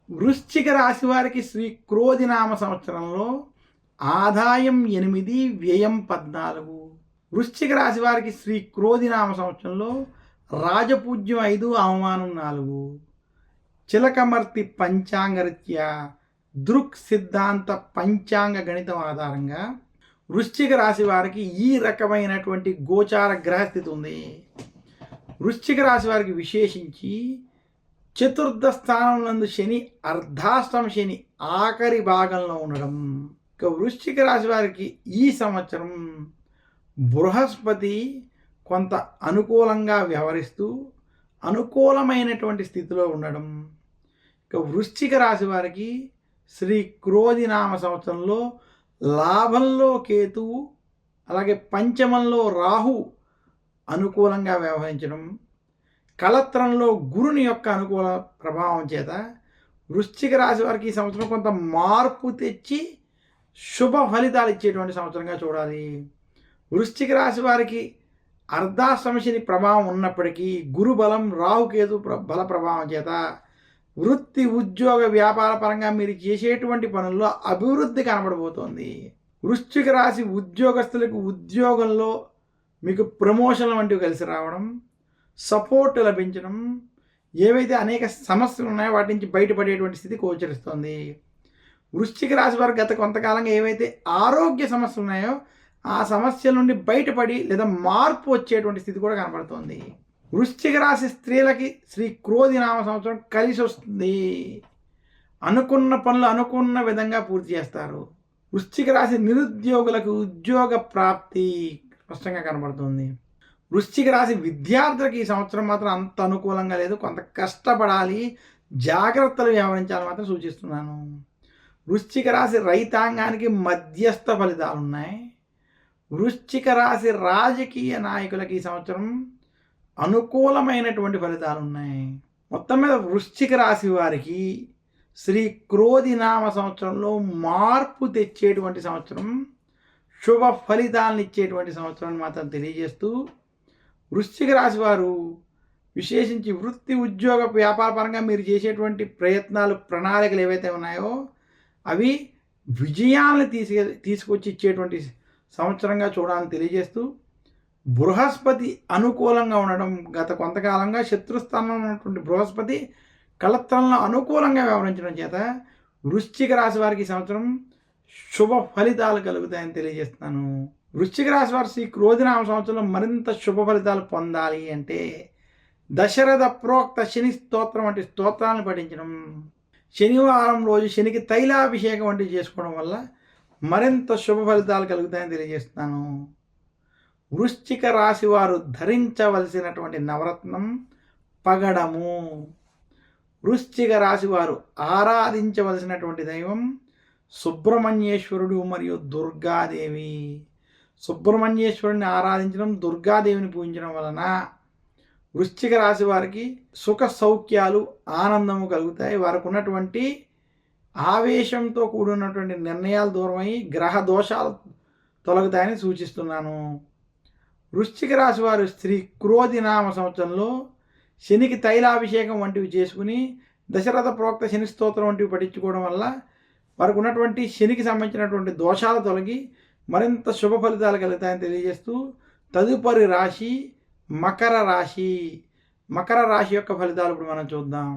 వృశ్చిక రాశి వారికి శ్రీ క్రోధినామ సంవత్సరంలో ఆదాయం 8, వ్యయం 14. వృశ్చిక రాశి వారికి శ్రీ క్రోధినామ సంవత్సరంలో రాజపూజ్యం 5, అవమానం 4. చిలకమర్తి పంచాంగరీత్యా దృక్ సిద్ధాంత పంచాంగ గణితం ఆధారంగా వృశ్చిక రాశి వారికి ఈ రకమైనటువంటి గోచార గ్రహస్థితి ఉంది. వృశ్చిక రాశి వారికి విశేషించి చతుర్థ స్థానంలో శని, అర్ధాష్టమ శని ఆఖరి భాగంలో ఉండడం. ఇక వృశ్చిక రాశి వారికి ఈ సంవత్సరం బృహస్పతి కొంత అనుకూలంగా వ్యవహరిస్తూ అనుకూలమైనటువంటి స్థితిలో ఉండడం. ఇక వృశ్చిక రాశి వారికి శ్రీ క్రోధినామ సంవత్సరంలో లాభంలో కేతువు, అలాగే పంచమంలో రాహు అనుకూలంగా వ్యవహరించడం, కళత్రంలో గురుని యొక్క అనుకూల ప్రభావం చేత వృశ్చిక రాశి వారికి ఈ సంవత్సరం కొంత మార్పు తెచ్చి శుభ ఫలితాలు ఇచ్చేటువంటి సంవత్సరంగా చూడాలి. వృశ్చిక రాశి వారికి అర్ధాష్టమ శని ప్రభావం ఉన్నప్పటికీ గురుబలం, రాహుకేతు బల ప్రభావం చేత వృత్తి, ఉద్యోగ, వ్యాపార పరంగా మీరు చేసేటువంటి పనుల్లో అభివృద్ధి కనబడబోతోంది. వృశ్చిక రాశి ఉద్యోగస్తులకు ఉద్యోగంలో మీకు ప్రమోషన్లు వంటివి కలిసి రావడం, సపోర్ట్ లభించడం, ఏవైతే అనేక సమస్యలు ఉన్నాయో వాటి నుంచి బయటపడేటువంటి స్థితి గోచరిస్తుంది. వృశ్చిక రాశి వారు గత కొంతకాలంగా ఏవైతే ఆరోగ్య సమస్యలు ఉన్నాయో ఆ సమస్యల నుండి బయటపడి లేదా మార్పు వచ్చేటువంటి స్థితి కూడా కనబడుతుంది. వృశ్చిక రాశి స్త్రీలకి శ్రీ క్రోధినామ సంవత్సరం కలిసి వస్తుంది. అనుకున్న పనులు అనుకున్న విధంగా పూర్తి చేస్తారు. వృశ్చిక రాశి నిరుద్యోగులకు ఉద్యోగ ప్రాప్తి స్పష్టంగా కనబడుతుంది. వృశ్చిక రాశి విద్యార్థులకు ఈ సంవత్సరం మాత్రం అంత అనుకూలంగా లేదు, కొంత కష్టపడాలి, జాగ్రత్తలు వ్యవహరించాలని మాత్రం సూచిస్తున్నాను. వృశ్చిక రాశి రైతాంగానికి మధ్యస్థ ఫలితాలు ఉన్నాయి. వృశ్చిక రాశి రాజకీయ నాయకులకి ఈ సంవత్సరం అనుకూలమైనటువంటి ఫలితాలు ఉన్నాయి. మొత్తం మీద వృశ్చిక రాశి వారికి శ్రీ క్రోధినామ సంవత్సరంలో మార్పు తెచ్చేటువంటి సంవత్సరం, శుభ ఫలితాలను ఇచ్చేటువంటి సంవత్సరాన్ని మాత్రం తెలియజేస్తూ, వృశ్చిక రాశి వారు విశేషించి వృత్తి, ఉద్యోగ, వ్యాపార పరంగా మీరు చేసేటువంటి ప్రయత్నాలు, ప్రణాళికలు ఏవైతే ఉన్నాయో అవి విజయాలను తీసుకొచ్చి ఇచ్చేటువంటి సంవత్సరంగా చూడాలని తెలియజేస్తూ, బృహస్పతి అనుకూలంగా ఉండడం, గత కొంతకాలంగా శత్రుస్థానంలో ఉన్నటువంటి బృహస్పతి కళత్రంలో అనుకూలంగా వ్యవహరించడం చేత వృశ్చిక రాశి వారికి ఈ సంవత్సరం శుభ ఫలితాలు కలుగుతాయని తెలియజేస్తున్నాను. వృశ్చిక రాశి వారు శ్రీ క్రోధినామ సంవత్సరంలో మరింత శుభ ఫలితాలు పొందాలి అంటే దశరథ ప్రోక్త శని స్తోత్రం వంటి స్తోత్రాలను పఠించడం, శనివారం రోజు శనికి తైలాభిషేకం వంటివి చేసుకోవడం వల్ల మరింత శుభ ఫలితాలు కలుగుతాయని తెలియజేస్తున్నాను. వృశ్చిక రాశి వారు ధరించవలసినటువంటి నవరత్నం పగడము. వృశ్చిక రాశి వారు ఆరాధించవలసినటువంటి దైవం సుబ్రహ్మణ్యేశ్వరుడు మరియు దుర్గాదేవి. సుబ్రహ్మణ్యేశ్వరుడిని ఆరాధించడం, దుర్గాదేవిని పూజించడం వలన వృశ్చిక రాశి వారికి సుఖ సౌఖ్యాలు, ఆనందము కలుగుతాయి. వారికి ఉన్నటువంటి ఆవేశంతో కూడినటువంటి నిర్ణయాలు దూరమై గ్రహ దోషాలు తొలగుతాయని సూచిస్తున్నాను. వృశ్చిక రాశి వారు శ్రీ క్రోధినామ సంవత్సరంలో శనికి తైలాభిషేకం వంటివి చేసుకుని దశరథ ప్రోక్త శని స్తోత్రం వంటివి పఠించుకోవడం వల్ల వారికి ఉన్నటువంటి శనికి సంబంధించినటువంటి దోషాలు తొలగి మరింత శుభ ఫలితాలు కలుగుతాయని తెలియజేస్తూ, తదుపరి రాశి మకర రాశి. మకర రాశి యొక్క ఫలితాలు ఇప్పుడు మనం చూద్దాం.